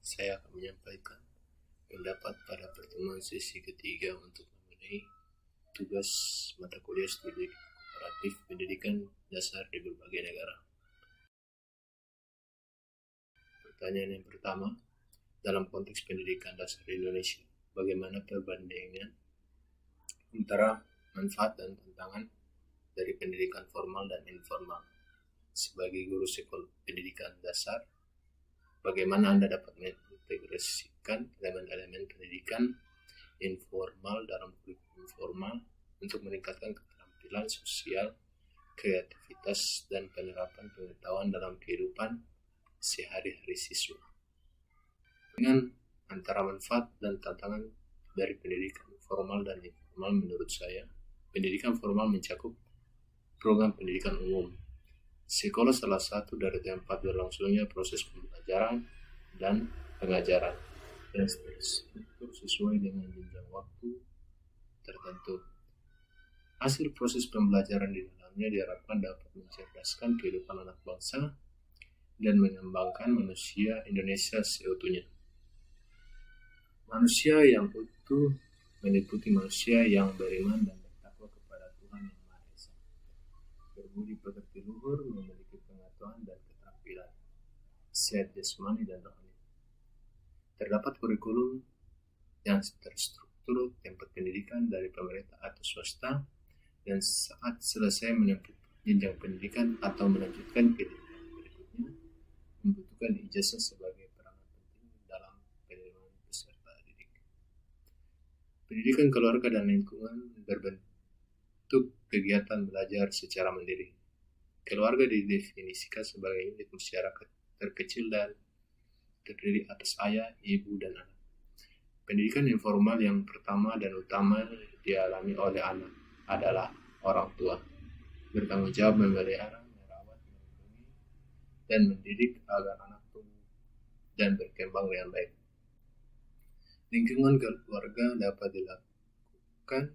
Saya akan menyampaikan pendapat pada pertemuan sesi ketiga untuk mengenai tugas mata kuliah studi komparatif pendidikan dasar di berbagai negara. Pertanyaan yang pertama, dalam konteks pendidikan dasar di Indonesia, bagaimana perbandingan antara manfaat dan tantangan dari pendidikan formal dan informal? Sebagai guru sekolah pendidikan dasar, bagaimana Anda dapat mengintegrasikan elemen-elemen pendidikan informal dalam kurikulum formal untuk meningkatkan keterampilan sosial, kreativitas, dan penerapan pengetahuan dalam kehidupan sehari-hari siswa? Dengan antara manfaat dan tantangan dari pendidikan formal dan informal, menurut saya, pendidikan formal mencakup program pendidikan umum. Sekolah salah satu dari tempat berlangsungnya proses pembelajaran dan pengajaran dan terstruktur sesuai dengan jenjang waktu tertentu. Hasil proses pembelajaran di dalamnya diharapkan dapat mencerdaskan kehidupan anak bangsa dan mengembangkan manusia Indonesia seutuhnya. Manusia yang utuh meliputi manusia yang beriman dan bertakwa kepada Tuhan Yang Maha Esa, berbudi pekerti luhur, memiliki pengetahuan dan keterampilan, sehat jasmani dan rohani. Terdapat kurikulum yang terstruktur tempat pendidikan dari pemerintah atau swasta, dan saat selesai menempuh jenjang pendidikan atau melanjutkan pendidikan berikutnya, membutuhkan ijazah sebagai perangkat penting dalam penerimaan peserta didik. Pendidikan keluarga dan lingkungan berbentuk kegiatan belajar secara mandiri. Keluarga didefinisikan sebagai unit masyarakat terkecil dan terdiri atas ayah, ibu, dan anak. Pendidikan informal yang pertama dan utama dialami oleh anak adalah orang tua, bertanggung jawab memelihara, merawat, melindungi, dan mendidik agar anak tumbuh dan berkembang dengan baik. Lingkungan keluarga dapat dilakukan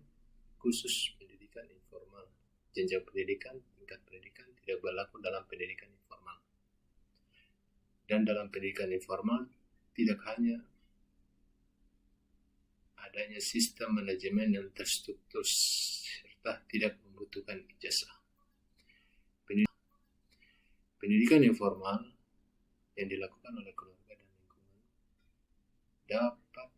khusus pendidikan informal. Jenjang pendidikan, tingkat pendidikan tidak berlaku dalam pendidikan informal. Dan dalam pendidikan informal tidak hanya adanya sistem manajemen yang terstruktur serta tidak membutuhkan ijazah. Pendidikan informal yang dilakukan oleh keluarga dan lingkungan dapat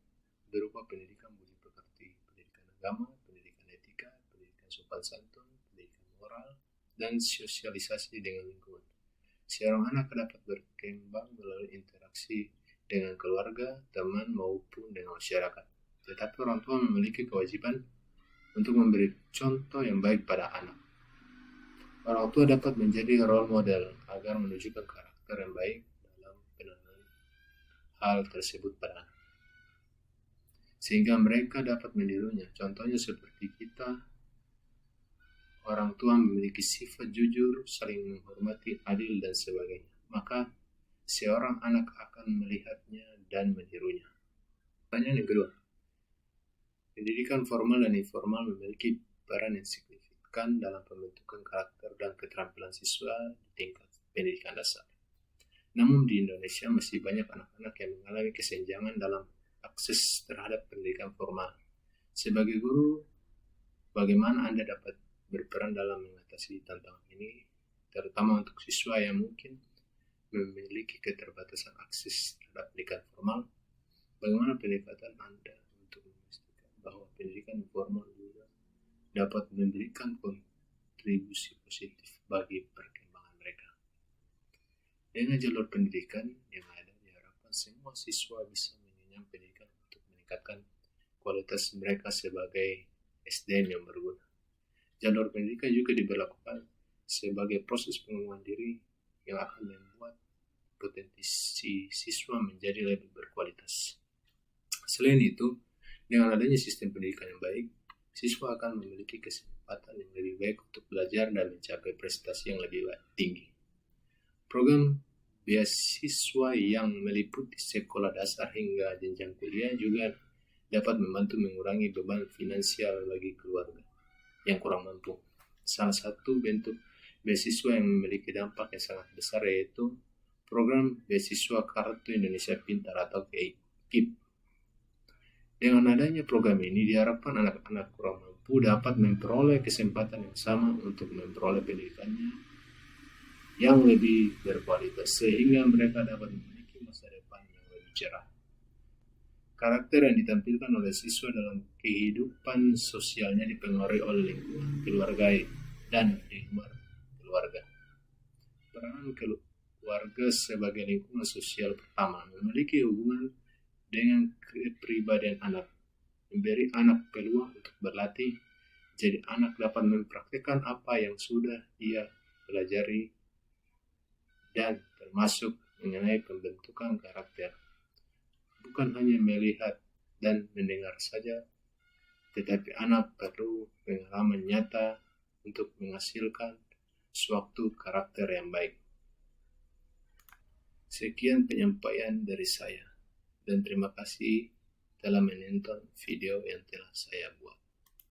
berupa pendidikan budi pekerti, pendidikan agama, pendidikan etika, pendidikan sopan santun, pendidikan moral, dan sosialisasi dengan lingkungan. Seorang anak dapat berkembang melalui interaksi dengan keluarga, teman, maupun dengan masyarakat. Tetapi orang tua memiliki kewajiban untuk memberi contoh yang baik pada anak. Orang tua dapat menjadi role model agar menunjukkan karakter yang baik dalam penanganan hal tersebut pada anak, sehingga mereka dapat menirunya. Contohnya seperti kita, orang tua memiliki sifat jujur, saling menghormati, adil, dan sebagainya, maka seorang anak akan melihatnya dan menirunya. Pertanyaan yang kedua, pendidikan formal dan informal memiliki peran yang signifikan dalam pembentukan karakter dan keterampilan siswa di tingkat pendidikan dasar. Namun di Indonesia masih banyak anak-anak yang mengalami kesenjangan dalam akses terhadap pendidikan formal. Sebagai guru, bagaimana Anda dapat berperan dalam mengatasi tantangan ini, terutama untuk siswa yang mungkin memiliki keterbatasan akses terhadap pendidikan formal? Bagaimana pendekatan Anda untuk memastikan bahwa pendidikan formal juga dapat memberikan kontribusi positif bagi perkembangan mereka? Dengan jalur pendidikan yang ada, diharapkan semua siswa bisa mengenyam pendidikan untuk meningkatkan kualitas mereka sebagai SDM yang berguna. Jalur pendidikan juga diberlakukan sebagai proses pengembangan diri yang akan membuat potensi siswa menjadi lebih berkualitas. Selain itu, dengan adanya sistem pendidikan yang baik, siswa akan memiliki kesempatan yang lebih baik untuk belajar dan mencapai prestasi yang lebih tinggi. Program beasiswa yang meliputi sekolah dasar hingga jenjang kuliah juga dapat membantu mengurangi beban finansial bagi keluarga yang kurang mampu. Salah satu bentuk beasiswa yang memiliki dampak yang sangat besar yaitu program beasiswa Kartu Indonesia Pintar atau KIP. Dengan adanya program ini diharapkan anak-anak kurang mampu dapat memperoleh kesempatan yang sama untuk memperoleh pendidikannya yang lebih berkualitas sehingga mereka dapat memiliki masa depan yang lebih cerah. Karakter yang ditampilkan oleh siswa dalam kehidupan sosialnya dipengaruhi oleh lingkungan keluarga dan di luar keluarga. Peranan keluarga sebagai lingkungan sosial pertama memiliki hubungan dengan kepribadian anak, memberi anak peluang untuk berlatih, jadi anak dapat mempraktikkan apa yang sudah ia pelajari dan termasuk mengenai pembentukan karakter. Bukan hanya melihat dan mendengar saja, tetapi anak perlu pengalaman nyata untuk menghasilkan suatu karakter yang baik. Sekian penyampaian dari saya, dan terima kasih telah menonton video yang telah saya buat.